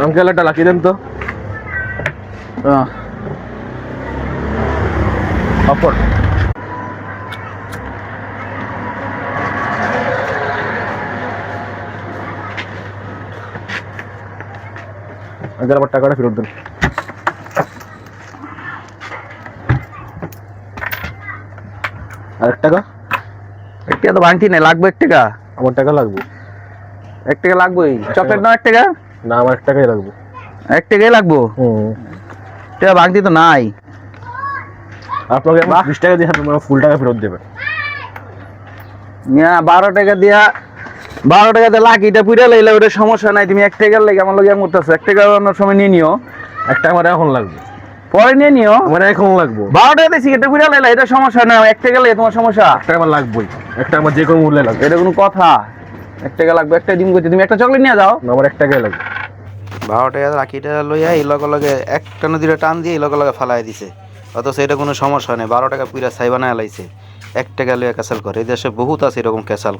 Uncle একটা lucky দেন তো। অপর আঙ্কেল আবার টাকাটা ফেরত দেন। আর 1 টাকা। 1 টাকা তো ভাঙতি নাই, লাগবে 1 টাকা। আমার টাকা লাগবে। 1 টাকা লাগবেই। চকলেট নাও 1 টাকা। না, আমার 1 টাকাই লাগবে। 1 টাকাই লাগবো। টাকা ভাঙতি তো নাই। আপনাকে 20 টাকা দিয়ে আপনার ফুল টাকা ফেরত দেবে। 12 টাকা দিয়া 12 টাকা দিয়ে লাকিটা পুরা লইলে ওটা সমস্যা নাই। তুমি 1 টাকার লাগে আমার লগে করতেছো। 1 টাকা অন্য সময় নিয়ে নিও। 1 টাকা আমার এখন লাগবে। পরে নিয়ে নিও। আমার এখন লাগবে। 12 টাকা দিয়ে সিগারেট পুরা লইলে এটা সমস্যা না। 1 টাকা লাগে তোমার সমস্যা। 1 টাকা আমার লাগবেই। 1 টাকা আমার যে কোনো মূল্যে লাগবে। এটা কোনো কথা? 1 টাকা লাগবে, একটা দিন করতে তুমি একটা চকলেট নিয়ে যাও। না, আমার 1 টাকাই লাগবে। 12 টাকা লাকিটা লইয়া এই লগে লগে একটা নদীরে টান দিয়ে এই লগে লগে ফালাই দিছে। অথচ এটা কোনো সমস্যা নেই। 12 টাকা পুরা ছাই বানায় লাইছে। 1 টাকা লইয়া ক্যাসাল করে। এই দেশে বহুত আছে এরকম ক্যাসাল।